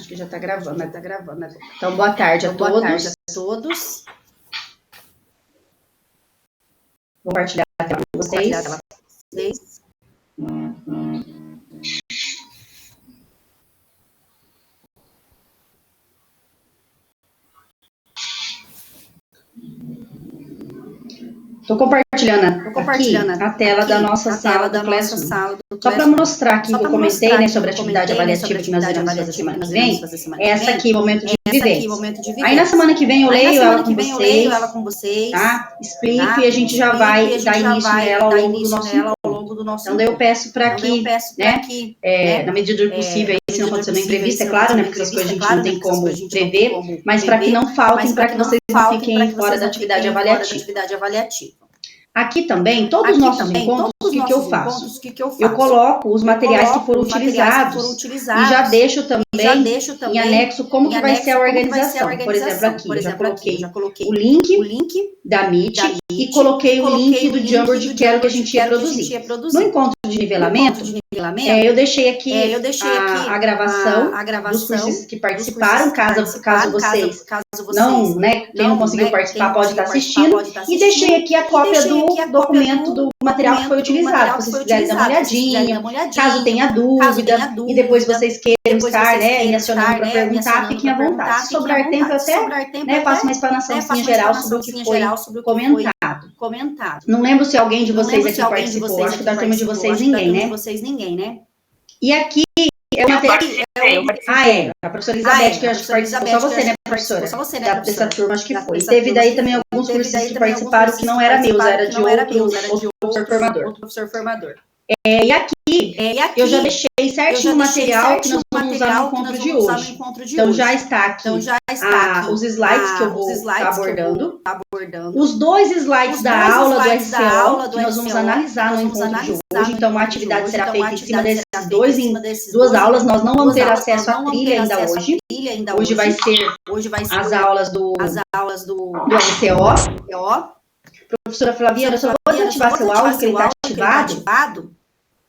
Acho que já tá gravando, né? Tá gravando, né? Então, boa tarde a todos. Vou compartilhar a tela com vocês. Estou compartilhando aqui a tela da nossa sala do Classroom. Só para mostrar aqui que eu comentei, né, sobre a atividade avaliativa que nós iremos fazer semana que vem. Essa aqui, momento de vivência. Aí na semana que vem eu leio ela com vocês, tá? Explico e a gente já vai dar início nela ao longo do nosso encontro. Então daí eu peço para que, né, na medida do possível, se não acontecer uma imprevista, é claro, né, porque essas coisas a gente não tem como prever, mas para que não faltem, para que vocês não fiquem fora da atividade avaliativa. Aqui também, todos os nossos encontros, o que eu faço? Eu coloco os materiais que foram utilizados e já deixo também em anexo como que vai ser a organização. Por exemplo, aqui eu já coloquei o link da Meet e coloquei o link do Jamboard que era o que a gente ia produzir. No encontro de nivelamento, eu deixei aqui a gravação dos cursistas que participaram, caso vocês não, né, quem não conseguiu participar pode estar assistindo, e deixei aqui a cópia do documento do material que foi utilizado, se vocês quiserem dar uma olhadinha, caso tenha dúvida, e depois vocês queiram estar, né, me acionando para perguntar, fiquem à vontade. Se sobrar tempo, eu até, né, faço uma explanaçãozinha geral sobre o que foi comentado. Não lembro se alguém de vocês aqui participou, acho que da turma de vocês ninguém, né? E aqui eu participei. A professora Elizabeth, que eu acho que participou, só você, né, professora? Dessa turma, acho que foi. E teve daí também alguns cursistas que participaram que não era meus, era de outro professor formador. E aqui eu já deixei certinho o material que nós vamos usar no encontro de hoje. Então já está aqui os slides que eu vou estar abordando. Os 2 slides da aula do SCO que nós vamos analisar no encontro de hoje. Então a atividade será feita em cima desses duas aulas. Nós não vamos ter acesso à trilha ainda hoje. Hoje vai ser as aulas do SCO. Professora Flaviana, eu só vou desativar seu áudio, que ele está ativado,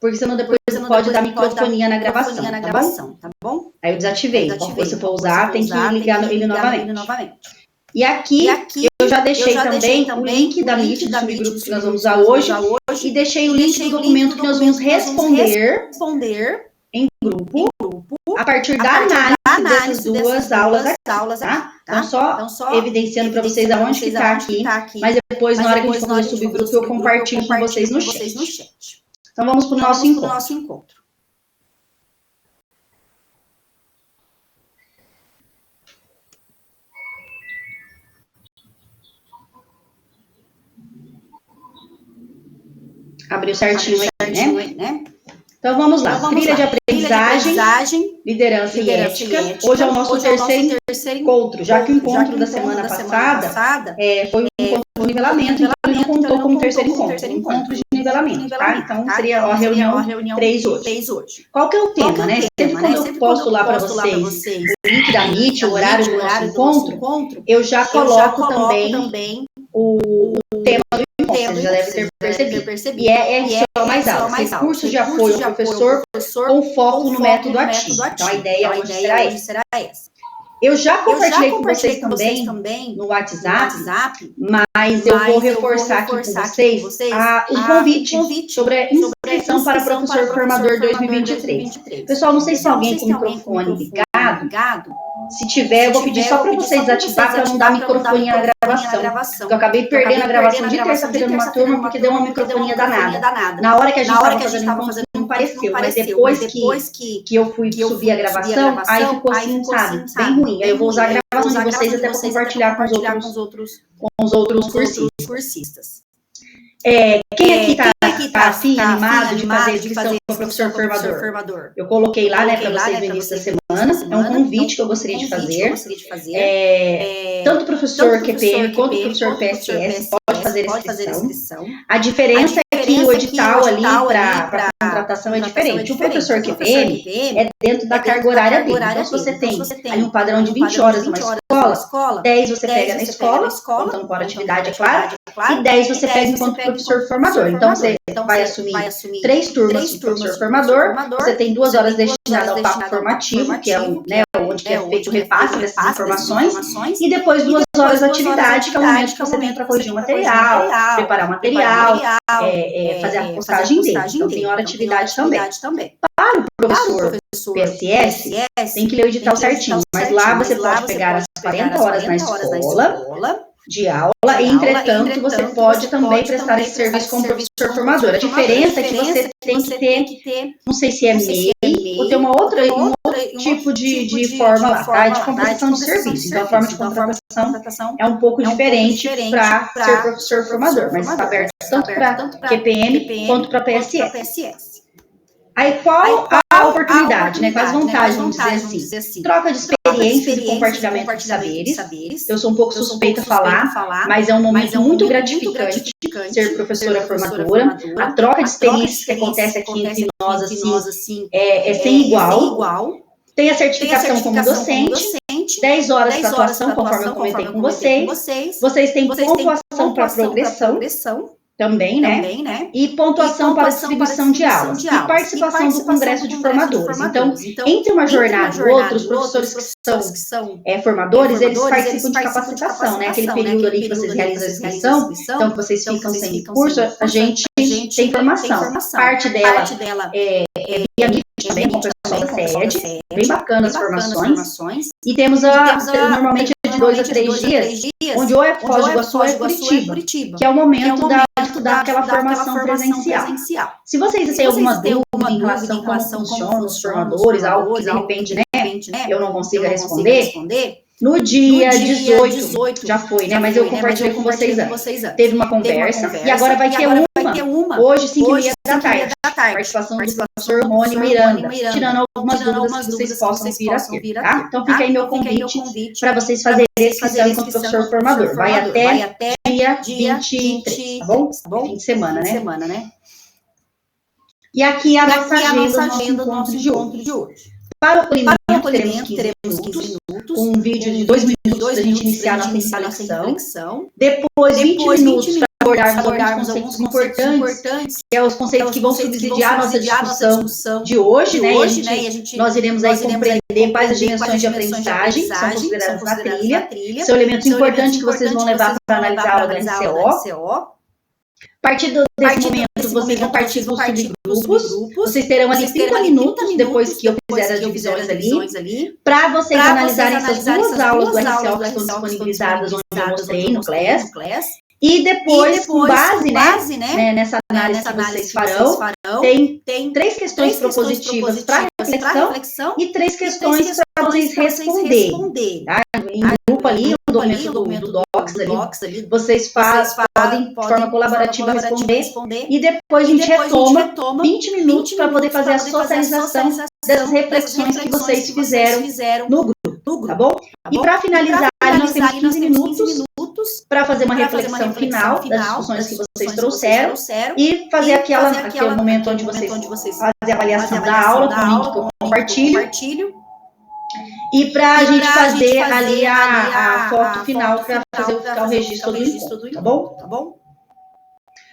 porque senão depois você não pode dar microfonia na gravação, tá bom? Aí eu desativei. Se for usar, tem que ligar ele novamente. E aqui eu já deixei também o link da Meet, do subgrupo que nós vamos usar hoje, e deixei o link do documento que nós vamos responder em grupo, a partir da análise dessas duas aulas aqui, tá? Então, só evidenciando para vocês aonde que está aqui, mas depois, na hora que a gente for fazer o subgrupo, eu compartilho com vocês no chat. Então, vamos para o nosso encontro. Abriu certinho aí, né? Então, vamos lá. Trilha de aprendizagem, liderança e ética. Hoje é o nosso terceiro encontro, já que o encontro da semana passada foi um encontro de nivelamento, então ele não contou como terceiro encontro de nivelamento, tá? Então, seria a reunião 3 hoje. Qual que é o tema, né? Sempre quando eu posto lá para vocês o link da Meet, o horário do nosso encontro, eu já coloco também o tema do encontro, vocês já devem ter percebido. E é RCO mais aulas, recursos de apoio ao professor com foco no método ativo. Então, a ideia hoje será essa. Eu já compartilhei com vocês também no WhatsApp, mas eu vou reforçar aqui com vocês o convite sobre a inscrição para professor formador 2023. Pessoal, não sei se alguém com o microfone ligado. Se tiver, eu vou pedir só para vocês ativar para não dar microfonia na gravação. Porque eu acabei perdendo a gravação de terça-feira numa turma porque deu uma microfonia danada. Na hora que a gente estava fazendo não pareceu, mas depois que eu fui subir a gravação, aí ficou assim, sabe, bem ruim. Aí eu vou usar a gravação de vocês até para compartilhar com os outros cursistas. Quem aqui está afim, animado de fazer inscrição para professor formador? Eu coloquei lá, né, para vocês no início da semana. É um convite que eu gostaria de fazer. Tanto o professor QPM quanto o professor PSS pode fazer inscrição. A diferença é que o edital ali para contratação é diferente. O professor QPM é dentro da carga horária dele. Então, se você tem aí um padrão de 20 horas numa escola, escola, 10 você pega na escola, contando por atividade, é claro, e 10 você pega enquanto professor formador. Então, você vai assumir 3 turmas de professor formador, você tem 2 horas destinadas ao papo formativo, que é onde é feito o repasse dessas informações, e depois 2 horas de atividade, que é o momento que você tem para corrigir o material, preparar o material, fazer a postagem dele. Então, tem hora de atividade também. Para o professor PSS, tem que ler o edital certinho, mas lá você pode pegar as 40 horas na escola de aula, e entretanto você pode também prestar esse serviço como professor formador. A diferença é que você tem que ter, não sei se é MEI, ou ter um outro tipo de forma lá, tá? De compensação de serviço. Então a forma de contratação é um pouco diferente para ser professor formador, mas está aberto tanto para QPM quanto para PSS. Aí qual a oportunidade, né? Quais vantagens, vamos dizer assim? Troca de experiências e compartilhamento de saberes. Eu sou um pouco suspeita a falar, mas é um momento muito gratificante ser professora formadora. A troca de experiências que acontece aqui entre nós, assim, é sem igual. Tem a certificação como docente, 10 horas para atuação, conforme eu comentei com vocês. Vocês têm pontuação para progressão. Também, né? E pontuação para distribuição de aulas. E participação do Congresso de Formadores. Então, entre uma jornada e outra, os professores que são formadores, eles participam de capacitação, né? Aquele período ali que vocês realizam a inscrição, então que vocês ficam sem curso, a gente tem formação. Parte dela é via Meet também, com o pessoal da SED, bem bacana as formações. E temos normalmente de 2 a 3 dias, onde ou é Foz do Iguaçu ou é Curitiba, que é o momento da aquela formação presencial. Se vocês têm alguma dúvida em relação a como funcionam os formadores, algo que de repente, né, eu não consiga responder, no dia 18, já foi, né, mas eu compartilhei com vocês antes. Teve uma conversa e agora vai ter uma, hoje, 5h30 da tarde. Participação do professor Rony Miranda, tirando algumas dúvidas que vocês possam vir a ter, tá? Então fica aí meu convite para vocês fazerem esse exame com o professor formador. Vai até dia 23, tá bom? Fim de semana, né? E aqui a nossa agenda do nosso encontro de hoje. Para o acolhimento, teremos 15 minutos, com um vídeo de 2 minutos para a gente iniciar a nossa reflexão. Depois, 20 minutos para abordarmos alguns conceitos importantes, que é os conceitos que vão subsidiar a nossa discussão de hoje, né? Nós iremos aí compreender quais as dimensões de aprendizagem que são consideradas na trilha, são elementos importantes que vocês vão levar para analisar a aula da NCO. A partir desse momento, vocês vão partir dos subgrupos. Vocês terão ali 30 minutos, depois que eu fizer as divisões ali, para vocês analisarem essas 2 aulas do RCO que estão disponibilizadas, onde eu mostrei no Class. E depois, com base, né, nessa análise que vocês farão, tem 3 questões propositivas para reflexão e 3 questões para vocês responderem. Tá? Em grupo ali, o documento do Docs ali, vocês podem, de forma colaborativa, responder. E depois a gente retoma 20 minutos para poder fazer a socialização das reflexões que vocês fizeram no grupo, tá bom? E para finalizar, nós temos 15 minutos para fazer uma reflexão final das discussões que vocês trouxeram e fazer aquele momento onde vocês fazem a avaliação da aula com o link que eu compartilho. E para a gente fazer ali a foto final para fazer o registro do encontro, tá bom?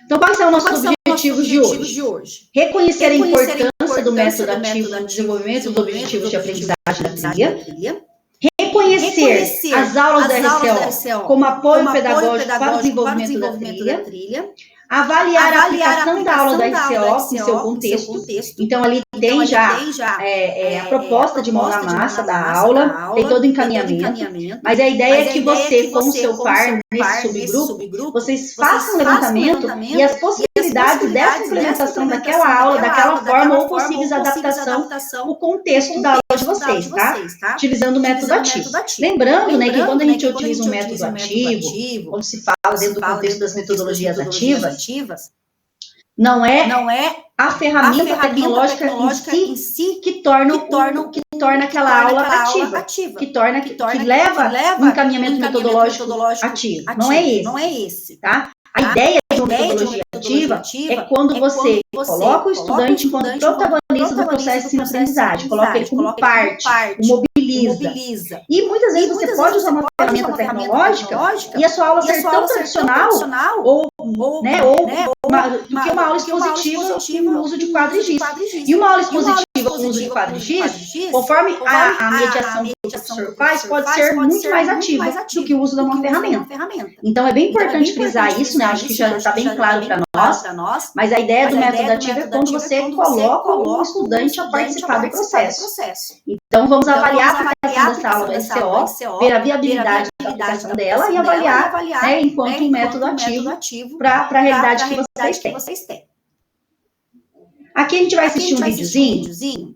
Então, quais são os nossos objetivos de hoje? Reconhecer a importância do método ativo no desenvolvimento dos objetivos de aprendizagem da trilha. Reconhecer as aulas da RCO como apoio pedagógico para o desenvolvimento da trilha. Avaliar a aplicação da aula da RCO em seu contexto. Então, ali tem já a proposta de mão na massa da aula, tem todo o encaminhamento, mas a ideia é que você, com o seu par, nesse subgrupo, vocês façam um levantamento e as possibilidades dessa implementação daquela aula, daquela forma, ou possíveis adaptação no contexto da aula de vocês, tá? Utilizando o método ativo. Lembrando, né, que quando a gente utiliza um método ativo, quando se fala dentro do contexto das metodologias ativas, não é a ferramenta tecnológica em si que torna aquela aula ativa, que leva um encaminhamento metodológico ativo. Não é esse, tá? A ideia de uma metodologia ativa é quando você coloca o estudante enquanto protagonista do processo de ensino-aprendizagem, coloca ele como parte, o imobiliza. E muitas vezes você pode usar uma ferramenta tecnológica e a sua aula ser tão tradicional ou do que uma aula expositiva com o uso de quadro e giz. E uma aula expositiva com o uso de quadro e giz, conforme a mediação que o professor faz, pode ser muito mais ativa do que o uso de uma ferramenta. Então, é bem importante frisar isso, né? Acho que já está bem claro para nós, mas a ideia do método ativo é quando você coloca o estudante a participar do processo. Então, vamos avaliar a aplicação dessa aula do SCO, ver a viabilidade da aplicação dela e avaliar, né, enquanto um método ativo para a realidade que vocês têm. Aqui a gente vai assistir um videozinho.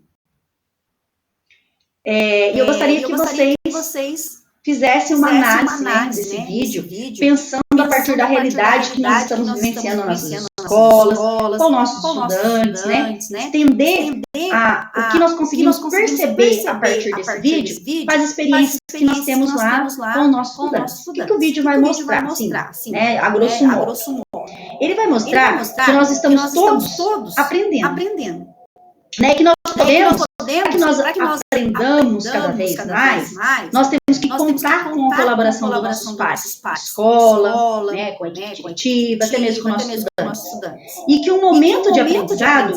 E eu gostaria que vocês fizessem uma análise, né, desse vídeo, pensando a partir da realidade que nós estamos vivenciando nas escolas, com nossos estudantes, né? Entender o que nós conseguimos perceber a partir desse vídeo, com as experiências que nós temos lá com os nossos estudantes. O que o vídeo vai mostrar, assim, né, a grosso modo? Ele vai mostrar que nós estamos todos aprendendo. Né, que nós podemos, para que nós aprendamos cada vez mais, nós temos que contar com a colaboração dos nossos pares, escola, né, com a equipe coletiva, até mesmo com nossos estudantes. E que o momento de aprendizado,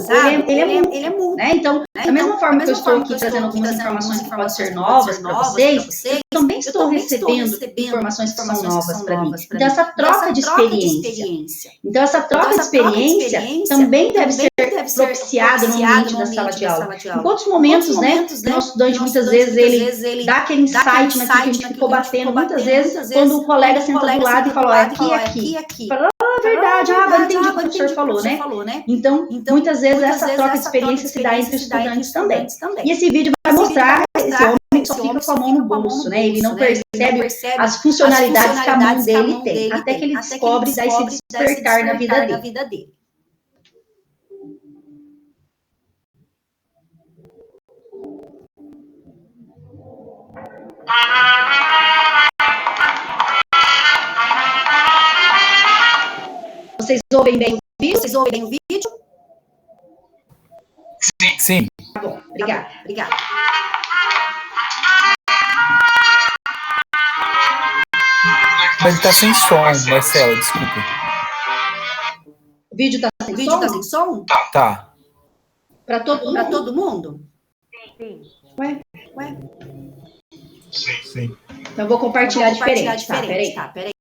ele é mútuo, né? Então, da mesma forma que eu estou aqui trazendo algumas informações que podem ser novas para vocês, eu também estou recebendo informações que são novas para mim. Então, essa troca de experiência. Então, essa troca de experiência também deve ser propiciada no ambiente da sala de aula. Em outros momentos, né, o nosso estudante, muitas vezes, ele dá aquele insight naquilo que a gente ficou batendo, muitas vezes, quando o colega senta do lado e fala, aqui. Fala, verdade, agora entendi o que o professor falou, né? Então, muitas vezes, essa troca de experiência se dá entre os estudantes também. E esse vídeo vai mostrar esse homem que só fica com a mão no bolso, né? Ele não percebe as funcionalidades que a mão dele tem, até que ele descobre, daí se despertar na vida dele. Vocês ouvem bem o vídeo? Sim. Tá bom, obrigada. Mas ele tá sem som, Marcela, desculpa. O vídeo tá sem som? Tá. Para todo mundo? Sim. Ué? Sim. Então, eu vou compartilhar diferente. Tá, peraí.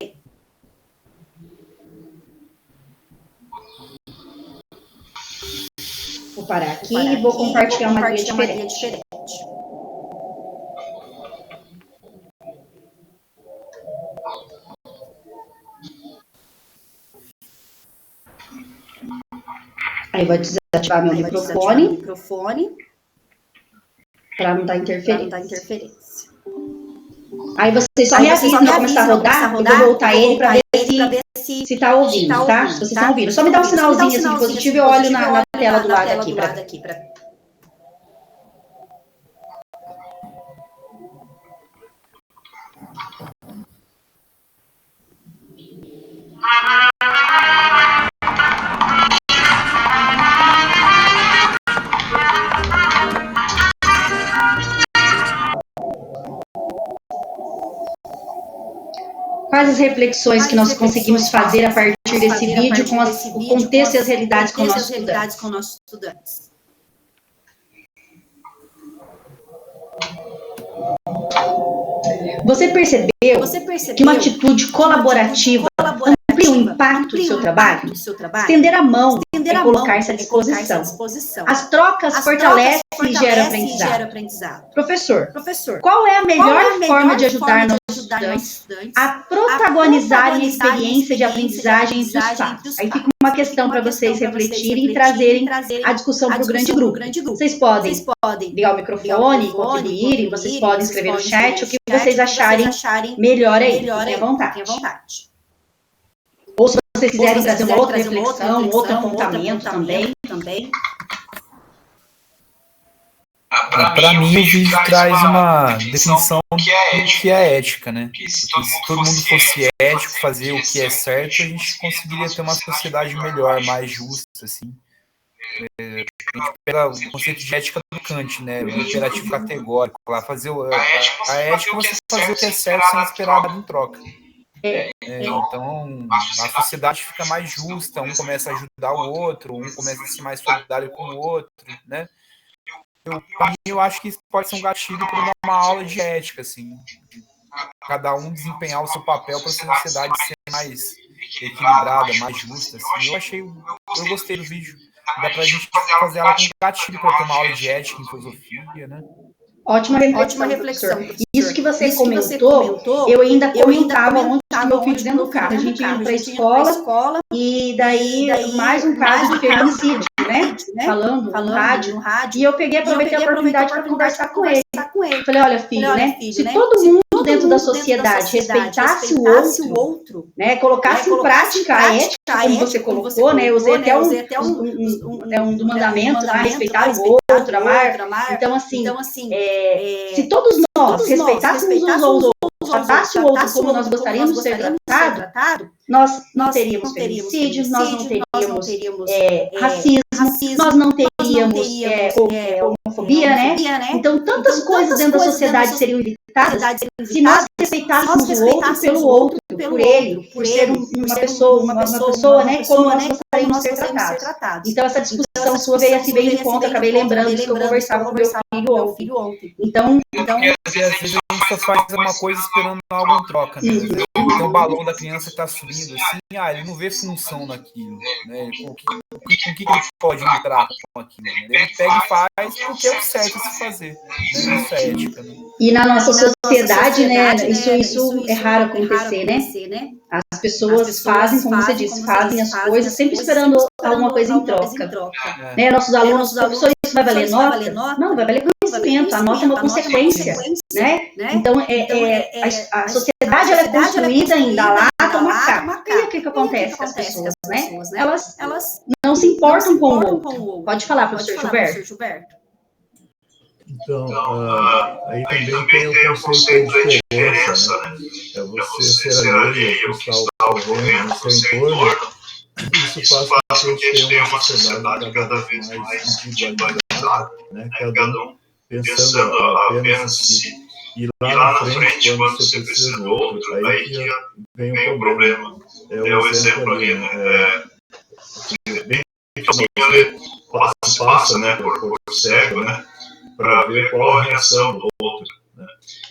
Vou parar aqui e vou compartilhar uma guia diferente. Aí, vou desativar meu microfone para não dar interferência. Aí, vocês só me avisam quando começar a rodar, eu vou voltar ele para ver se tá ouvindo, tá? Se vocês estão ouvindo. Só me dá um sinalzinho assim de positivo e eu olho na tela do lado aqui. Quais as reflexões que nós conseguimos fazer a partir desse vídeo com o contexto e as realidades com nossos estudantes? Você percebeu que uma atitude colaborativa amplia o impacto do seu trabalho? Estender a mão e colocar-se à disposição. As trocas fortalecem e geram aprendizado. Professor, qual é a melhor forma de ajudar nossos estudantes a protagonizarem a experiência de aprendizagem entre os pares? Aí fica uma questão para vocês refletirem e trazerem a discussão para o grande grupo. Vocês podem ligar o microfone, contribuírem, vocês podem escrever no chat o que vocês acharem melhor aí, fiquem à vontade. Ou se vocês quiserem trazer uma outra reflexão, outro apontamento também. Para mim, o vídeo traz uma definição do que é ética, né? Porque se todo mundo fosse ético, fazer o que é certo, a gente conseguiria ter uma sociedade melhor, mais justa, assim. A gente pega o conceito de ética do Kant, né? O imperativo categórico, lá fazer a ética você fazer o que é certo sem esperar nada em troca. Então, a sociedade fica mais justa, um começa a ajudar o outro, um começa a ser mais solidário com o outro, né? Eu acho que isso pode ser um gatilho para uma aula de ética, assim, de cada um desempenhar o seu papel para a sociedade ser mais equilibrada, mais justa, assim. Eu gostei do vídeo. Dá pra gente fazer ela com gatilho para ter uma aula de ética em filosofia, né? Ótima reflexão, professor. Isso que você comentou, eu ainda comentava ontem com meu filho dentro do carro. A gente indo para a escola, e daí mais um caso de feminicídio, né? Falando no rádio. E eu aproveitei a oportunidade para conversar com ele. Falei, olha, filho, né? Se todo mundo dentro da sociedade respeitasse o outro, né? Colocasse em prática a ética, como você colocou, né? Eu usei até um do mandamento lá, respeitar o outro, amar. Então, assim, se todos nós respeitássemos uns aos outros, tratasse o outro como nós gostaríamos de ser tratado, nós não teríamos feminicídios, nós não teríamos racismo, nós não teríamos homofobia, né? Então, tantas coisas dentro da sociedade seriam evitadas se nós respeitássemos o outro pelo outro, por ele, por ser uma pessoa, né? Como nós gostaríamos de ser tratados. Então, essa discussão sua veio de conta, acabei lembrando disso que eu conversava com meu filho ontem. Então, às vezes a gente só faz uma coisa esperando algo em troca, né? Tem um balão da criança que tá subindo assim, ele não vê função naquilo, né? Com que ele pode entrar com aquilo, né? Ele pega e faz porque é o certo a se fazer, né? Isso é ética, né? E na nossa sociedade, né, isso é raro acontecer, né? As pessoas fazem, como você disse, fazem as coisas sempre esperando alguma coisa em troca. Né? Nossos alunos, professor, isso vai valer nota? Não, vai valer conhecimento. A nota é uma consequência, né? Então, a sociedade ela é construída em dar lá, toma cá. E o que acontece com as pessoas, né? Elas não se importam com o outro. Pode falar, professor Gilberto. Então, aí também tem o conceito da diferença, né? É você ser alheio ao que está ocorrendo no seu entorno. Isso faz com que a gente tenha uma sociedade cada vez mais individualizada, né? Cada um pensando apenas em si. E lá na frente, quando você precisa do outro, aí que vem o problema. É o exemplo ali, né? Bem pequenininho, passa, né, por cego, né? Para ver qual a reação do outro, né?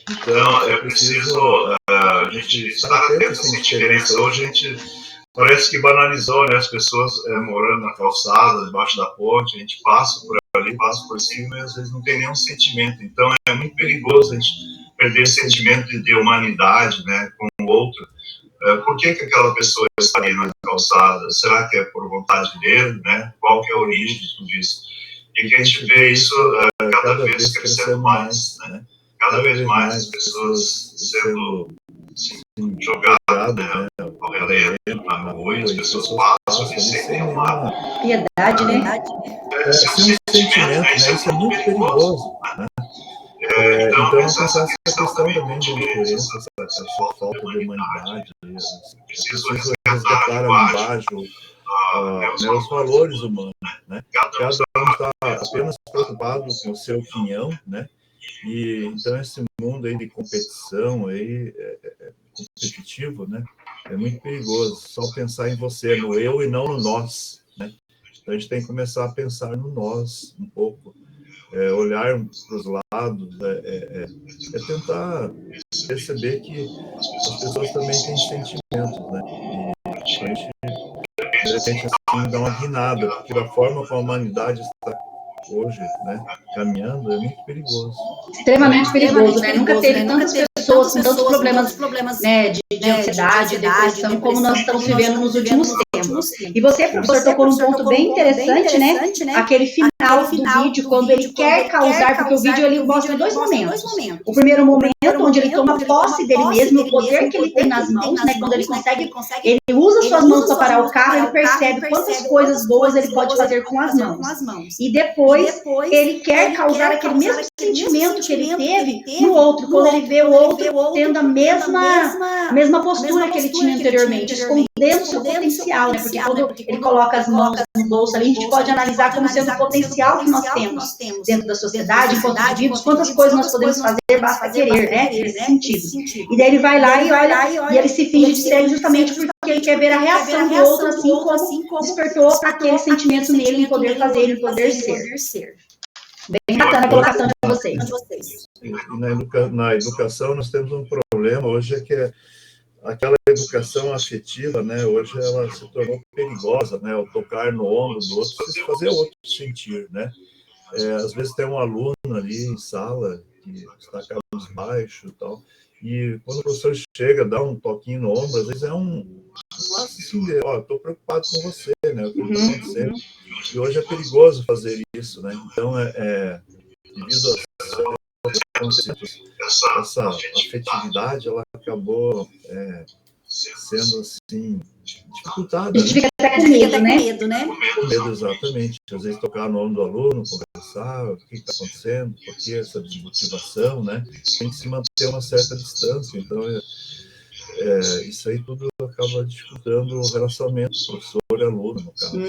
Então, é preciso a gente estar atento a essa diferença. Hoje a gente parece que banalizou, né? As pessoas morando na calçada, debaixo da ponte, a gente passa por ali, passa por cima e às vezes não tem nenhum sentimento. Então, é muito perigoso a gente perder esse sentimento de humanidade, né, com o outro. Por que aquela pessoa está aí na calçada? Será que é por vontade dele, né? Qual que é a origem de tudo isso? E que a gente vê isso cada vez crescendo mais, né? Cada vez mais as pessoas sendo jogadas, né, ao redor, na rua, e as pessoas passam sem uma piedade, né? Sem um sentimento, né? Isso é muito perigoso, né? Então, pensar essa questão também de indiferença, essa falta de humanidade, preciso resgatar a linguagem, os valores humanos, né? Cada um está apenas preocupado com o seu quinhão, né? E então esse mundo aí de competição aí competitivo, né? É muito perigoso. Só pensar em você, no eu e não no nós, né? Então a gente tem que começar a pensar no nós um pouco, olhar para os lados, tentar perceber que as pessoas também têm sentimentos, né? E a gente de repente assim dá uma guinada, porque da forma como a humanidade está hoje, né, caminhando, é muito perigoso. Extremamente perigoso, né? Nunca teve tantas pessoas com tantos problemas, né, de ansiedade, depressão, como nós estamos vivendo nos últimos tempos. E você, professor, tocou num ponto bem interessante, né? Aquele final do vídeo, quando ele quer causar, porque o vídeo ele mostra dois momentos. O primeiro momento, onde ele toma posse dele mesmo, o poder que ele tem nas mãos, né? Quando ele consegue, ele usa suas mãos para parar o carro, ele percebe quantas coisas boas ele pode fazer com as mãos. E depois ele quer causar aquele mesmo sentimento que ele teve no outro, quando ele vê o outro tendo a mesma postura que ele tinha anteriormente, escondido do seu potencial, né? Porque quando ele coloca as mãos no bolso ali, a gente pode analisar como sendo o potencial que nós temos dentro da sociedade, enquanto indivíduos, quantas coisas nós podemos fazer, basta querer, né? Nesse sentido. E daí ele vai lá e olha, e ele se finge de cego justamente porque ele quer ver a reação do outro, assim como despertou aquele sentimento nele em poder fazer, em poder ser. Bem bacana a colocação de vocês. E na educação nós temos um problema hoje, é que aquela educação afetiva, né, hoje ela se tornou perigosa, né, ao tocar no ombro do outro, se fazer o outro sentir, né. Às vezes tem um aluno ali em sala que está cabisbaixo e tal, e quando o professor chega, dá um toquinho no ombro, às vezes é um lance assim de, estou preocupado com você, né, o que está acontecendo. E hoje é perigoso fazer isso, né, então devido a essa afetividade, ela acabou sendo assim dificultada. A gente fica até com medo, né? Com medo, exatamente. Às vezes tocar no nome do aluno, conversar, o que está acontecendo, por que essa desmotivação, né? Tem que se manter uma certa distância. Então, isso aí tudo acaba dificultando o relacionamento professor e aluno, no caso.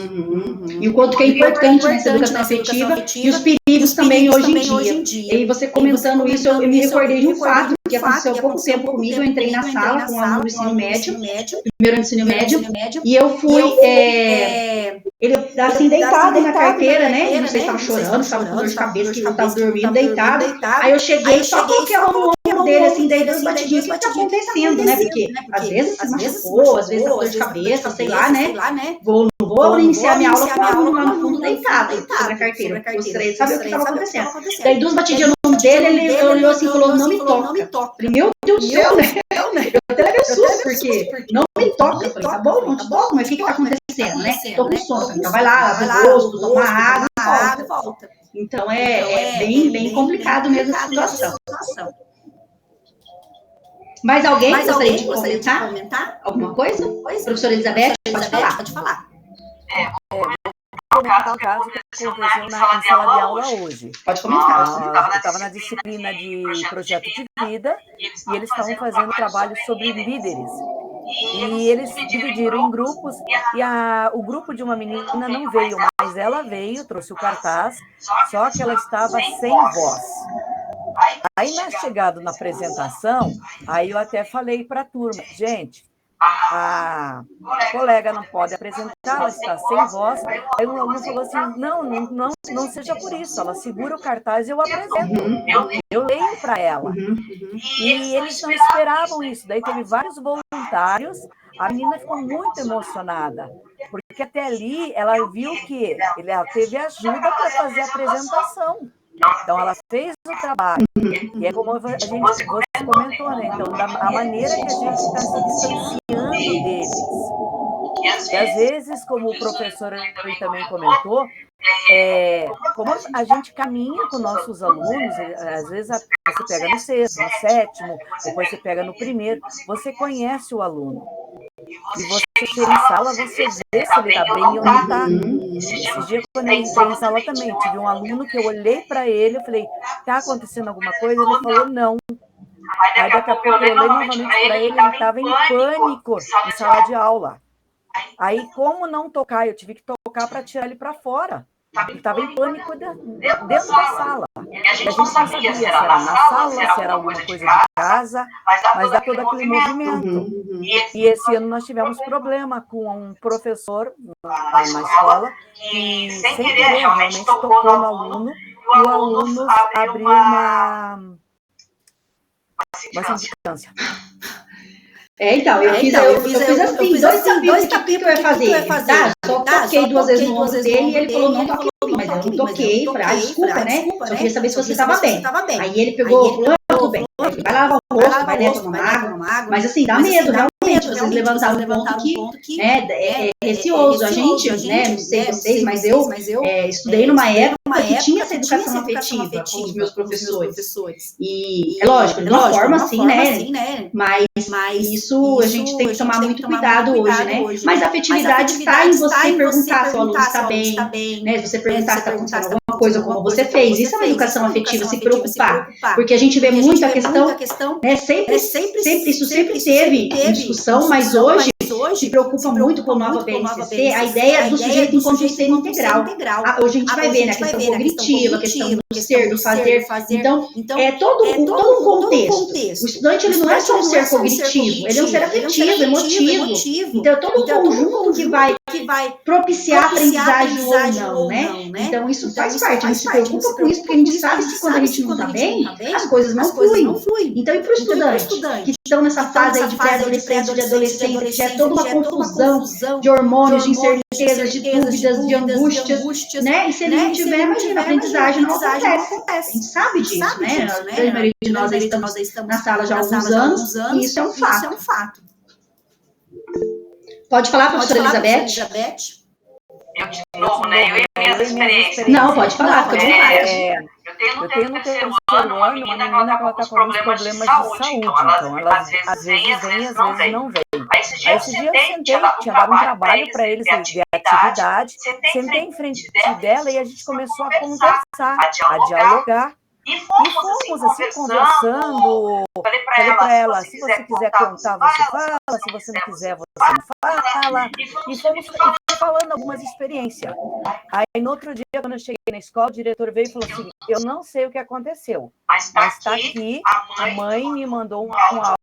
E o quanto que é importante nessa educação afetiva e os perigos também hoje em dia. E você comentando isso, eu me recordei de um fato que aconteceu há pouco tempo comigo. Eu entrei na sala com um aluno do ensino médio, primeiro ensino médio, e eu fui, ele assim, deitado na carteira, né? Eu não sei se estava chorando, estava com dor de cabeça, que eu estava dormindo, deitado. Aí eu cheguei, só coloquei a mão no ombro dele, assim, daí deu umas batidinhas, o que está acontecendo, né? Porque às vezes se machucou, às vezes tá com dor de cabeça, sei lá, né? Não vou iniciar minha aula com o aluno lá no fundo deitado na carteira. Gostaria de saber o que estava acontecendo. Daí duas batidinhas no ombro dele, ele olhou assim e falou, não me toca. Falei, meu Deus do céu, né? Eu até levei susto, porque não me toca. Eu falei, tá bom, não te toco, mas o que tá acontecendo, né? Tô com sono. Então vai lá, lava o rosto, toma água e volta. Então é bem complicado mesmo essa situação. Mais alguém gostaria de comentar? Alguma coisa? Professora Elizabeth, pode falar. Vou comentar um caso que aconteceu na sala de aula hoje. Pode comentar. Eu estava na disciplina de projeto de vida e eles estavam fazendo trabalho sobre líderes. E eles dividiram em grupos e o grupo de uma menina não veio, mas ela veio, trouxe o cartaz, só que ela estava sem voz. Aí, na chegada na apresentação, aí eu até falei para a turma, gente, a colega não pode apresentar, ela está sem voz. Aí o aluno falou assim, não seja por isso, ela segura o cartaz e eu apresento, eu leio para ela. E eles não esperavam isso, daí teve vários voluntários, a menina ficou muito emocionada, porque até ali ela viu que ela teve ajuda para fazer a apresentação. Então, ela fez o trabalho. E é como você comentou, né? Então, a maneira que a gente está se distanciando deles. E, às vezes, como o professor também comentou, como a gente caminha com nossos alunos, às vezes você pega no sexto, no sétimo, depois você pega no primeiro, você conhece o aluno. E você chega em sala, você vê se ele está bem ou não está. Esse dia, quando eu entrei em sala também, tive um aluno que eu olhei para ele, eu falei, está acontecendo alguma coisa? Ele falou, não. Aí, daqui a pouco, eu olhei novamente para ele estava em pânico em sala de aula. Aí, como não tocar? Eu tive que tocar para tirar ele para fora. Ele estava em pânico dentro da sala. E a gente não sabia se era na sala, se era alguma coisa de casa, mas dá todo aquele movimento. E esse ano nós tivemos problema com um professor na escola que, sem querer, realmente tocou no aluno, e o aluno abriu uma sindicância. Então, eu fiz assim, dois desafios, o que eu ia fazer? Só toquei 2 vezes no ombro dele e ele falou, não toque em mim, mas eu não toquei, falei, desculpa, né? Só queria saber se você estava bem. Aí ele pegou, falou, tudo bem, vai lavar o rosto, vai dentro, tomar água, mas assim, dá medo, realmente, vocês levantaram um ponto que é receoso. A gente, né, não sei vocês, mas eu estudei numa época que tinha essa educação afetiva com os meus professores. E, é lógico, de uma forma assim, né? Mas isso a gente tem que tomar muito cuidado hoje, né? Mas a afetividade está em você perguntar se o aluno está bem, né? Você perguntar se está acontecendo alguma coisa como você fez. Isso é uma educação afetiva, se preocupar. Porque a gente vê muito a questão, né? Isso sempre teve em discussão, mas hoje se preocupa muito com a nova BNCC, a ideia do sujeito enquanto ser integral. Hoje a gente vai ver, né, a questão cognitiva, a questão do ser, do fazer. Então, é todo um contexto. O estudante, ele não é só um ser cognitivo, ele é um ser afetivo, emotivo. Então, é todo um conjunto que vai propiciar a aprendizagem ou não, né? Então, isso faz parte. A gente se preocupa com isso, porque a gente sabe que quando a gente não está bem, as coisas não fluem. Então, e para o estudante que estão nessa fase aí de pré-adolescente, de adolescente, que é toda uma confusão de hormônios, de incertezas, de dúvidas, de angústias, né? E se ele não tiver, imagina, a aprendizagem não acontece. A gente sabe disso, né? A grande maioria de nós estamos na sala já há alguns anos, e isso é um fato. Pode falar, professora Elizabeth? Eu de novo, né? Eu e minhas experiências. Não, pode falar, pode falar. Eu tenho no terceiro ano uma menina que ela tá com alguns problemas de saúde. Então, ela às vezes vem, às vezes não vem. Aí esse dia eu sentei, tinha dado um trabalho para eles de atividade, sentei em frente dela e a gente começou a conversar, a dialogar. E fomos assim, conversando. Falei para ela, se você quiser contar, você fala. Se você não quiser, você não fala. E fomos falando algumas experiências. Aí, no outro dia, quando eu cheguei na escola, o diretor veio e falou assim, eu não sei o que aconteceu, mas está aqui, a mãe me mandou um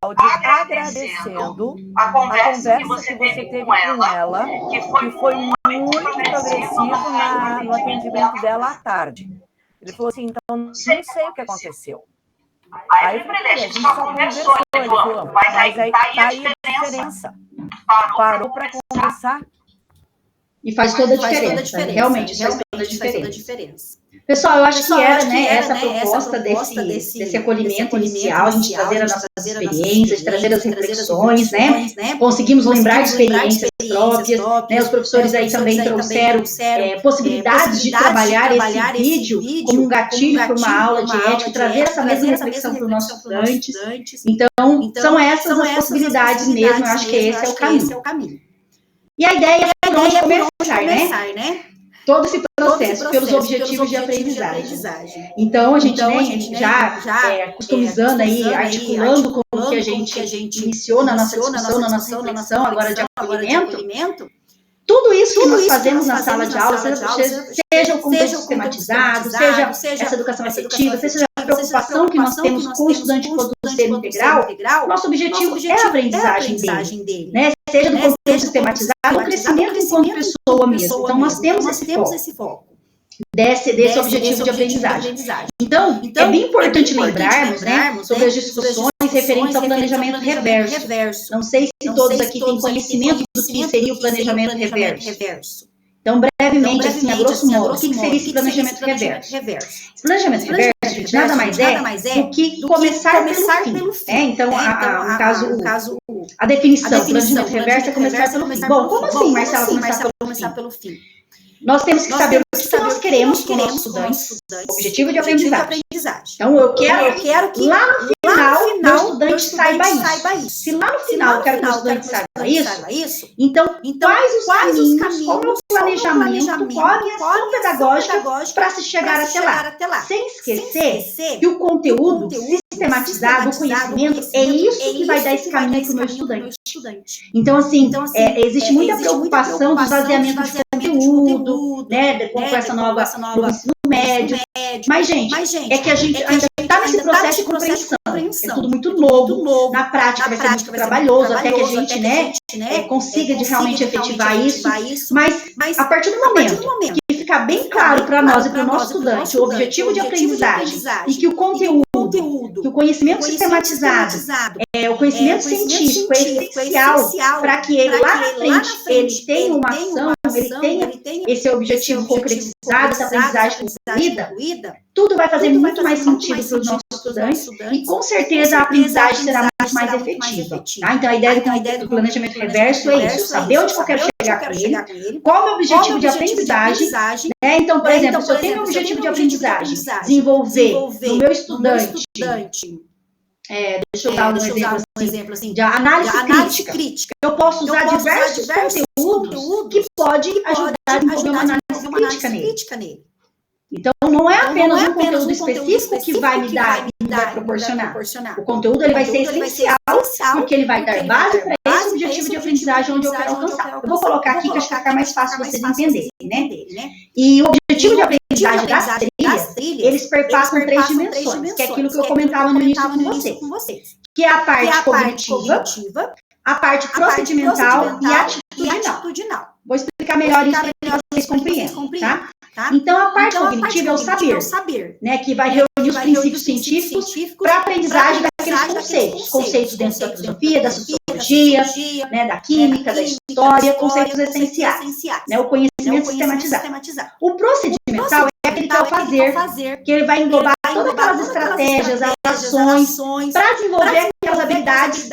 áudio agradecendo a conversa que você teve com ela, que foi muito progressivo no atendimento dela à tarde. Ele falou assim, então, não sei o que aconteceu. Aí eu falei, a gente só conversou. Ele falou, mas aí tá aí a diferença. Parou para conversar. E faz toda a diferença. Realmente faz toda a diferença. Pessoal, eu acho que era, né, essa proposta desse acolhimento inicial, a gente trazer as nossas experiências, trazer as reflexões, né? Conseguimos lembrar de experiências próprias, né? Os professores aí também trouxeram possibilidades de trabalhar esse vídeo como um gatilho para uma aula de ética, trazer essa mesma reflexão para os nossos estudantes. Então, são essas as possibilidades mesmo, eu acho que esse é o caminho. E a ideia é por onde começar, né? Todo esse processo pelos objetivos de aprendizagem. Então, a gente já customizando aí, articulando como que a gente iniciou na nossa discussão, na nossa reflexão agora de acolhimento, tudo isso que nós fazemos na sala de aula, seja o conteúdo sistematizado, seja essa educação afetiva, seja a preocupação que nós temos com o estudante enquanto ser integral, nosso objetivo é a aprendizagem dele, né? Seja do conteúdo sistematizado, o crescimento enquanto pessoa mesmo. Então, nós temos esse foco desse objetivo de aprendizagem. Então, é bem importante lembrarmos, né, sobre as discussões referentes ao planejamento reverso. Não sei se todos aqui têm conhecimento do que seria o planejamento reverso. Então, brevemente, assim, a grosso modo, o que seria esse planejamento reverso? Esse planejamento reverso, gente, nada mais é do que começar pelo fim. Então, no caso, a definição do planejamento reverso é começar pelo fim. Bom, como assim, Marcela, começar pelo fim? Nós temos que saber o que nós queremos com o nosso estudante, objetivo de aprendizagem. Então, eu quero que lá no final, meu estudante saiba isso. Se lá no final eu quero que o estudante saiba isso, então quais os caminhos, qual é o planejamento, qual a minha ação pedagógica para se chegar até lá. Sem esquecer que o conteúdo sistematizado, o conhecimento, é isso que vai dar esse caminho para o meu estudante. Então, assim, existe muita preocupação do esvaziamento de conteúdo, né, com essa nova no ensino médio. Mas, gente, é que a gente ainda está nesse processo de compreensão. É tudo muito novo. Na prática vai ser muito trabalhoso, até que a gente, né, consiga de realmente efetivar isso. Mas, a partir do momento que ficar bem claro para nós e para o nosso estudante o objetivo de aprendizagem e que o conteúdo, que o conhecimento sistematizado, o conhecimento científico é essencial para que ele lá na frente ele tenha uma ação, ele tenha esse objetivo concretizado, essa aprendizagem concluída, tudo vai fazer muito mais sentido para os nossos estudantes e com certeza a aprendizagem será muito mais efetiva. Tá? Então a ideia do planejamento reverso é isso, saber onde eu quero chegar com ele, qual é o meu objetivo de aprendizagem, né? Então, por exemplo, se eu tenho um objetivo de aprendizagem, desenvolver no meu estudante, deixa eu dar um exemplo assim, de análise crítica. Eu posso usar diversos conteúdos que podem ajudar a desenvolver uma análise crítica nele. Então, não é apenas um conteúdo específico que vai me dar e vai proporcionar. O conteúdo ele vai ser essencial, porque ele vai dar base para esse objetivo de aprendizagem onde eu quero alcançar. Eu vou colocar aqui que acho que fica mais fácil vocês entenderem, né? E o objetivo de aprendizagem das trilhas, eles perpassam 3 dimensões, que é aquilo que eu comentava no início com vocês. Que é a parte cognitiva, a parte procedimental e atitudinal. Vou explicar melhor isso para que vocês compreendam, tá? Então, a parte cognitiva é o saber, né? Que vai reunir os princípios científicos para a aprendizagem daqueles conceitos dentro da filosofia, da sociologia, né? Da química, da história, conceitos essenciais, né? O conhecimento sistematizado. O procedimental é aquele que é o fazer, que ele vai englobar todas aquelas estratégias, as ações, para desenvolver aquelas habilidades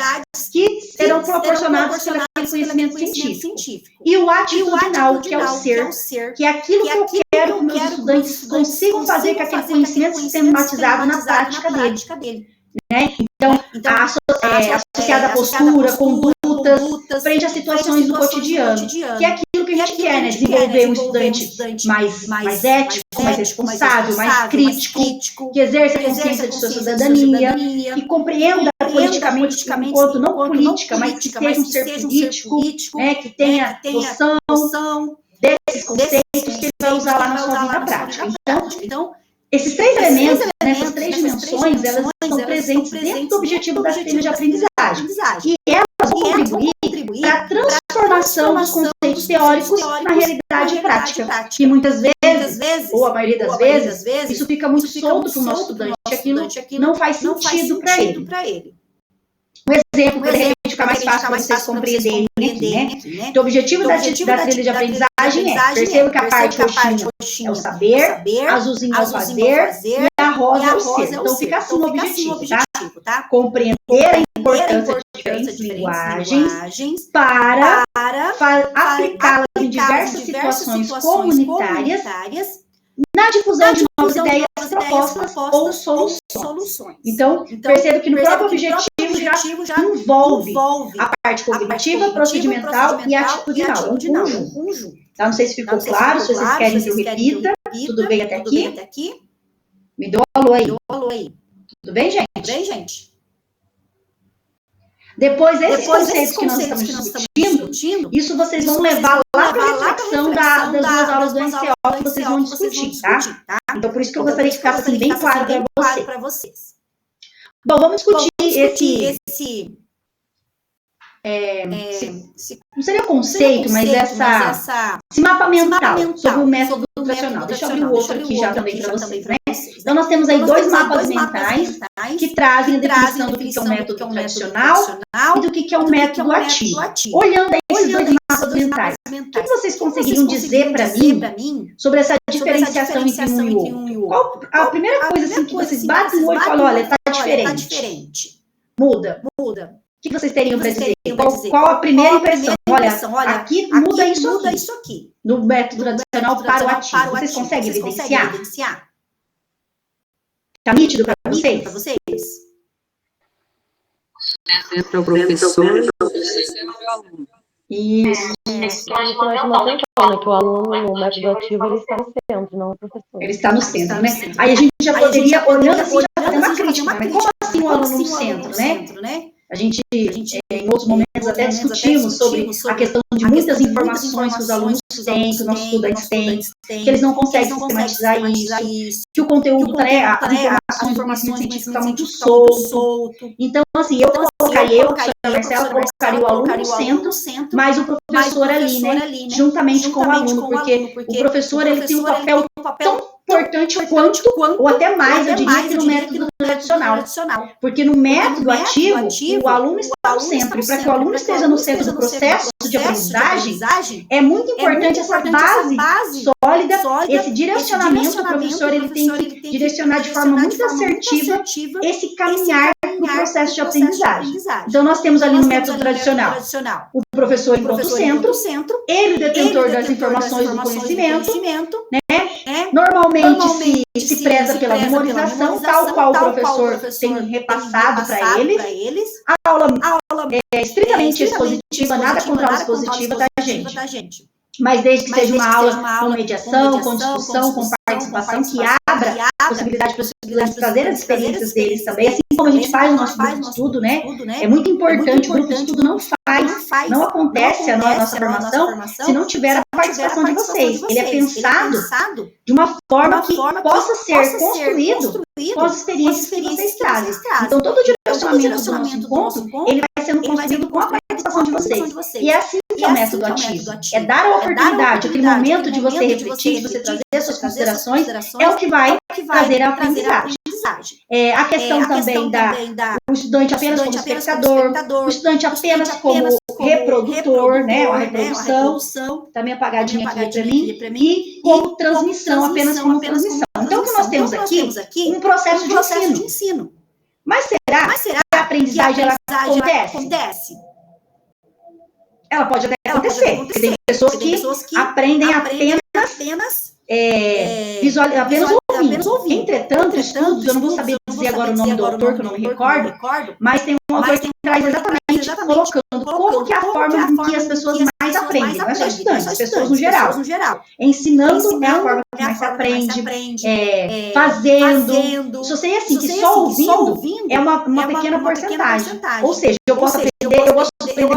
que serão proporcionadas pelo conhecimento científico. E o atitudinal, que é o ser, que é aquilo que eu quero que meus estudantes consigam fazer com aquele conhecimento sistematizado na prática dele. Né? Então, associada à postura, condutas, frente a situações do cotidiano, que é aquilo que a gente quer, né? Desenvolver um estudante mais ético, mais responsável, mais crítico, que exerça a consciência de sua cidadania, que compreenda politicamente enquanto não política, mas que seja um ser político, né? Que tenha noção desses conceitos que ele vai usar lá na sua vida prática. Então, esses 3 elementos, essas 3 dimensões, elas estão presentes dentro do objetivo das trilhas de aprendizagem. E elas vão contribuir para a transformação dos conceitos teóricos na realidade prática. Que muitas vezes, ou a maioria das vezes, isso fica muito solto para o nosso estudante. Aquilo não faz sentido para ele. Um exemplo, para de repente ficar mais fácil para vocês compreenderem aqui, né? Então, o objetivo da trilha de aprendizagem é, perceba que a parte roxinha é o saber, azulzinho é o fazer e a rosa é o ser. Então, fica assim o objetivo, tá? Compreender a importância de diferentes linguagens para aplicá-las em diversas situações comunitárias na difusão de novas ideias, propostas ou soluções. Então, perceba que no próprio objetivo já envolve a parte cognitiva, procedimental e atitudinal, um conjunto. Tá? Não sei se ficou claro, se vocês querem que eu repita. Tudo bem até aqui? Me dê um alô aí. Tudo bem, gente? Depois, esses conceitos que nós estamos discutindo, isso vocês vão levar lá para a reflexão das 2 aulas do NCO que vocês vão discutir, tá? Então, por isso que eu gostaria que ficasse assim, bem claro para vocês. Bom, vamos discutir esse não seria conceito, mas esse mapa mental sobre o método nutricional. Deixa eu abrir o outro aqui já também para vocês, né? Então, nós temos aí 2 mapas mentais que trazem a definição do que é um método tradicional e do que é um método ativo. Olhando aí esses 2 mapas mentais, o que vocês conseguiriam dizer para mim sobre essa diferenciação entre um e o outro? Qual a primeira coisa assim, que vocês batem o olho e falam, olha, está diferente. Muda. O que vocês teriam para dizer? Qual a primeira impressão? Olha, aqui muda isso aqui. No método tradicional para o ativo. Vocês conseguem evidenciar? Está nítido para vocês? Entre o professor e o aluno. Isso. Que o aluno, no método ativo, ele está no centro, não o professor. Ele está no centro, né? Aí a gente já poderia, olhando assim, já fazer uma crítica, né? Como assim o aluno no centro, né? A gente, em outros momentos, até discutimos sobre a questão de muitas informações que os alunos têm, que os nossos estudantes têm, que eles não conseguem sistematizar isso, que o conteúdo, né, as informações científicas está muito solto. Então, assim, eu colocaria, a Marcela colocaria o aluno no centro, mas o professor ali, né, juntamente com o aluno, porque o professor, ele tem um papel tão importante quanto, ou até mais, eu diria, que no método tradicional. Porque no método ativo, o aluno está no centro. E para que o aluno esteja no centro do processo de aprendizagem, é muito importante essa base sólida, esse direcionamento. O professor ele tem que direcionar de forma muito assertiva esse caminhar no processo de aprendizagem. Então, nós temos ali no método tradicional o professor enquanto centro, ele detentor das informações do conhecimento, né? Normalmente se preza pela memorização, tal qual o professor tem repassado para eles. A aula é estritamente expositiva, nada contra a aula expositiva, tá, gente? mas desde que seja uma aula com mediação, com discussão, com participação, que abra possibilidade para os estudantes trazer as experiências deles também, assim como a gente faz o nosso grupo de estudo, né? É muito importante, o grupo de estudo não acontece a nossa formação se não tiver a participação de vocês. Ele é pensado de uma forma que possa ser construído com as experiências que vocês trazem. Então, todo o direcionamento do nosso encontro, ele vai sendo construído com a participação de vocês. E é assim que é o método ativo. É dar a oportunidade, aquele momento de você refletir, de você trazer suas considerações, é o que vai trazer a aprendizagem. A questão também o estudante apenas como espectador, o estudante apenas como reprodutor, né, a reprodução, também apagadinha aqui para mim, e como transmissão, apenas como transmissão. Então, o que nós temos aqui? Um processo de ensino. Mas será que a aprendizagem ela acontece? Ela pode até acontecer, porque tem pessoas que aprendem apenas ouvindo. Entretanto, estudos, eu não vou saber dizer agora o nome do autor, que eu não me recordo, mas tem um autor que traz exatamente colocando como que é a forma em que as pessoas mais aprendem, não é só estudantes, as pessoas no geral. Ensinando é a forma que mais se aprende, fazendo. Se você é assim, que só ouvindo é uma pequena porcentagem. Ou seja, eu posso aprender, eu gosto de aprender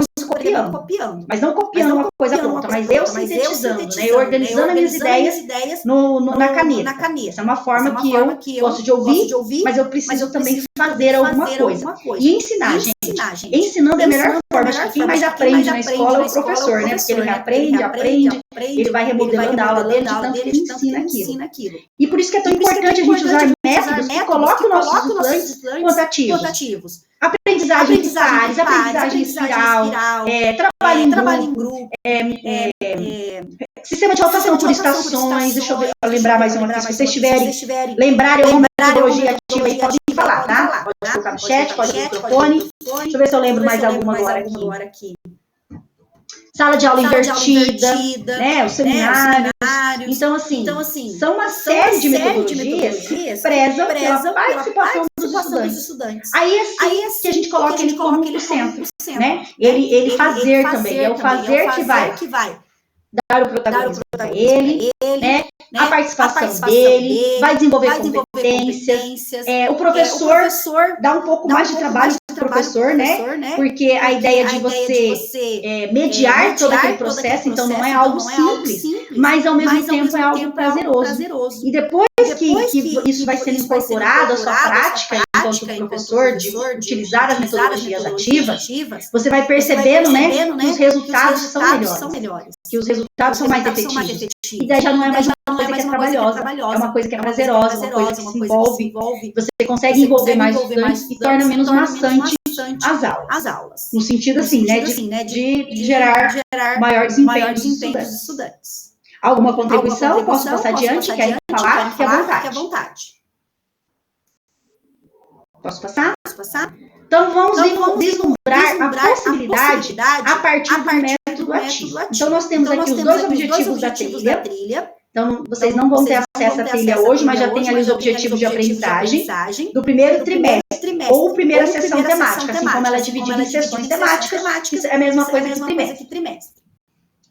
copiando, mas não copiando uma coisa pronta, mas eu sintetizando, né, eu organizando as minhas ideias na caneta. Essa é uma forma que eu gosto de ouvir, mas eu preciso também fazer alguma coisa. E ensinar, gente. Ensinando é a melhor forma. Acho que quem mais aprende na escola é o professor, né? Porque ele aprende, ele vai remodelando a aula dele de tanto que ele ensina aquilo. E por isso que é tão importante a gente usar métodos que colocam nossos estudantes quantitativos. Aprendizagem de pares, aprendizagem espiral, trabalho em grupo, sistema de rotação por estações. Deixa eu lembrar mais uma vez. Se vocês tiverem, lembrarem alguma metodologia ativa aí, podem falar, tá? Pode colocar no chat, pode no microfone. Deixa eu ver se eu lembro mais alguma agora aqui. Sala de aula invertida, né? Os seminários. Então, assim, são uma série de metodologias que prezam pela participação dos estudantes. Aí, assim, que a gente coloca ele como no centro, né? Ele fazer também, é o fazer que vai dar o protagonismo para ele, né? A participação dele, vai desenvolver competências. O professor dá um pouco mais de trabalho para o professor, né? Porque a ideia de você mediar todo aquele processo, então não é algo simples, mas ao mesmo tempo é algo prazeroso. E depois que isso vai sendo incorporado à sua prática, enquanto professor, de utilizar as metodologias ativas, você vai percebendo, né, que os resultados são melhores, que os resultados são mais efetivos. E daí já não é mais uma coisa que é trabalhosa, é uma coisa que é prazerosa, uma coisa que se envolve, você consegue envolver mais os estudantes e torna menos maçante as aulas. No sentido assim, né, de gerar maior desempenho dos estudantes. Alguma contribuição? Posso passar adiante? Querem falar? Fique à vontade. Posso passar? Então, vamos vislumbrar a possibilidade a partir do método ativo. Então, nós temos aqui os dois objetivos da trilha. Então, vocês não vão ter acesso à trilha hoje, mas já tem ali os objetivos de aprendizagem do primeiro trimestre, ou primeira sessão temática, assim como ela é dividida em sessões temáticas, é a mesma coisa que trimestre.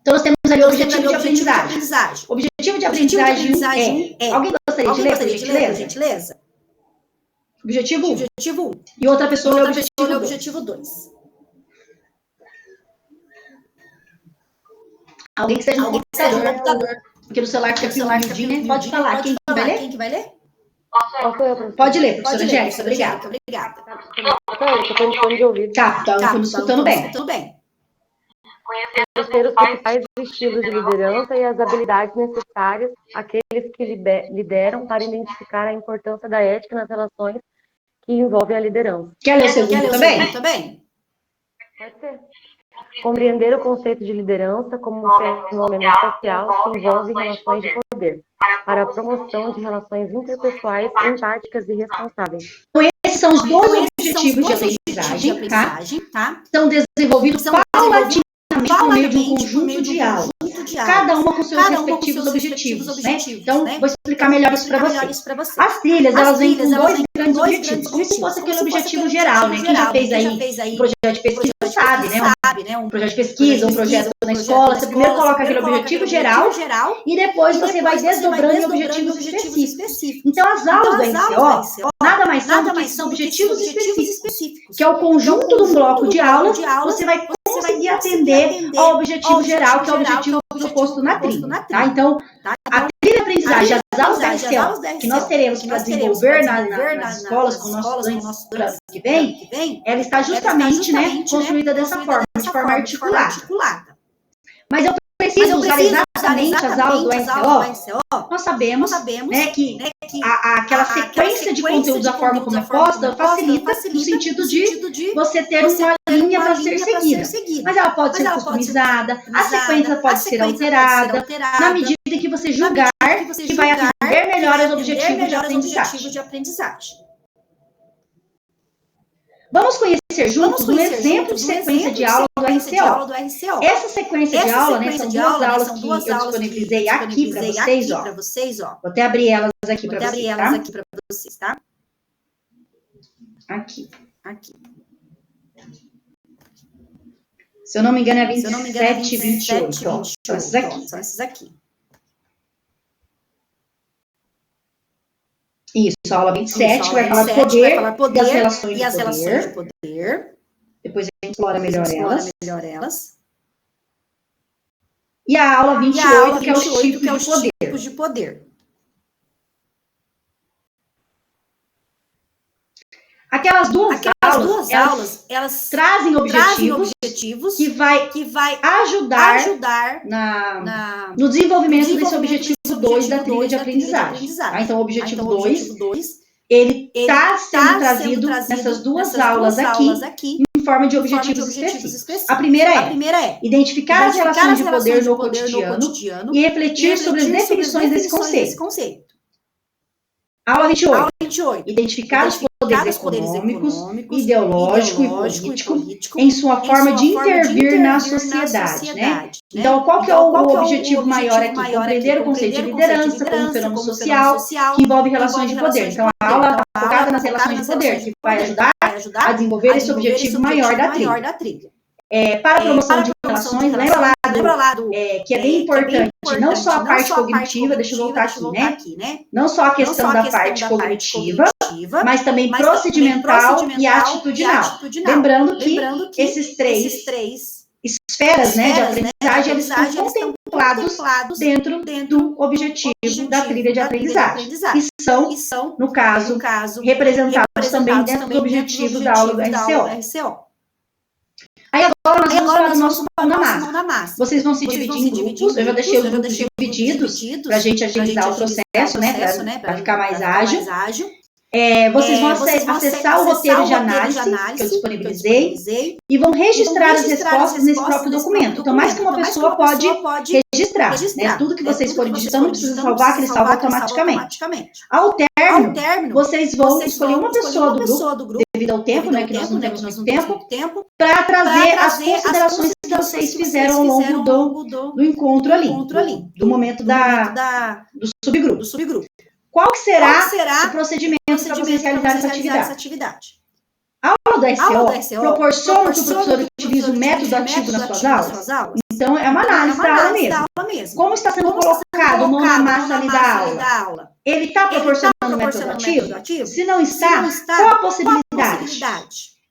Então, nós temos ali o objetivo de aprendizagem. O objetivo de aprendizagem é... Alguém gostaria de ler, por gentileza? Objetivo 1. E outra pessoa lê o objetivo 2. Alguém que seja um computador. Porque no celular fica filmadinho, né? Pode falar. Quem vai ler? Pode ler, professora Angélica. Obrigada. Estou pensando de ouvir. Tá, estamos escutando bem. Conhecer os principais estilos de liderança e as habilidades necessárias àqueles que lideram para identificar a importância da ética nas relações que envolvem a liderança. Quer ler o segundo também? Pode ser. Compreender o conceito de liderança como um fenômeno social que envolve relações de poder, para a promoção de relações interpessoais, empáticas e responsáveis. Então, esses são os dois objetivos de aprendizagem, tá? São desenvolvidos paulatinamente por meio de um conjunto de aulas, cada uma com seus respectivos objetivos, né? Então, vou explicar melhor isso para vocês. As trilhas, elas vêm com dois grandes objetivos, como se fosse aquele objetivo geral, né? Quem já fez aí um projeto de pesquisa sabe, né? Um projeto de pesquisa, um projeto na escola, você primeiro coloca aquele objetivo geral e depois você vai desdobrando em objetivos específicos. Então, as aulas do RCO nada mais são do que objetivos específicos, que é o conjunto de um bloco de aulas, você vai conseguir atender ao objetivo geral, que é o objetivo proposto na trilha, tá? Então, a trilha de aprendizagem, as aulas da RCO, que nós teremos para desenvolver nas escolas com nossos estudantes para o ano que vem, ela está justamente, né, construída dessa forma, de forma articulada. Mas eu preciso usar exatamente as aulas do RCO. Nós sabemos, né, que aquela sequência de conteúdos da forma como é posta facilita no sentido de você ter uma linha para ser seguida. Mas ela pode ser customizada, a sequência pode ser alterada, na medida em que você julgar que vai atender melhor os objetivos de aprendizagem. Vamos conhecer juntos um exemplo de sequência de aula do RCO. Essa sequência de aula, né, são duas aulas que eu disponibilizei aqui para vocês, ó. Vou até abrir elas aqui para vocês, tá? Aqui. Se eu não me engano, é 27 e 28, ó. São esses aqui. Isso, a aula 27, que vai falar poder e as relações de poder. Depois a gente explora melhor elas. E a aula 28, que é os tipos de poder. Aquelas duas aulas, elas trazem objetivos que vai ajudar no desenvolvimento desse objetivo 2 da trilha de aprendizagem. Tá? Então, o objetivo 2, ele está sendo trazido nessas duas aulas aqui, em forma de objetivos específicos. A primeira é identificar as relações de poder no cotidiano e refletir sobre as definições desse conceito. Aula 28. Identificar os poderes econômicos, ideológico e político em sua forma de intervir na sociedade, né? Então, qual que é o objetivo maior aqui? Compreender o conceito de liderança como um fenômeno social que envolve relações de poder. Então, a aula está focada nas relações de poder, que vai ajudar a desenvolver esse objetivo maior da trilha. Para a promoção de relações, lembra lá que é bem importante, não só a parte cognitiva, deixa eu voltar aqui, né? Não só a questão da parte cognitiva, mas também procedimental e atitudinal. Lembrando que esses três esferas, né, de aprendizagem, eles são contemplados dentro do objetivo da trilha de aprendizagem. E são, no caso, representados também dentro do objetivo da aula do RCO. Aí agora nós vamos falar do nosso mão na massa. Vocês vão se dividir em grupos. Eu já deixei os grupos divididos para a gente agilizar o processo, né? Para ficar mais ágil. Vocês vão acessar o roteiro de análise que eu disponibilizei e vão registrar as respostas nesse próprio documento. Então, mais que uma pessoa pode registrar, né? Tudo que vocês forem digitando não precisa salvar, que ele salva automaticamente. Ao término, vocês vão escolher uma pessoa do grupo, devido ao tempo, né? Que nós não temos muito tempo, para trazer as considerações que vocês fizeram ao longo do encontro ali, do momento do subgrupo. Qual que será o procedimento para vocês realizarem essa atividade? A aula do RCO proporciona que o professor utilize o método ativo nas suas aulas? Então, é uma análise da aula mesmo. Como está sendo colocado o mão na massa ali da aula? Ele está proporcionando o método ativo? Se não está, qual a possibilidade?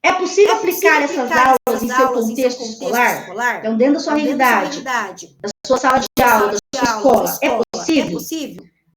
É possível aplicar essas aulas em seu contexto escolar? Então, dentro da sua realidade, da sua sala de aula, da sua escola, é possível?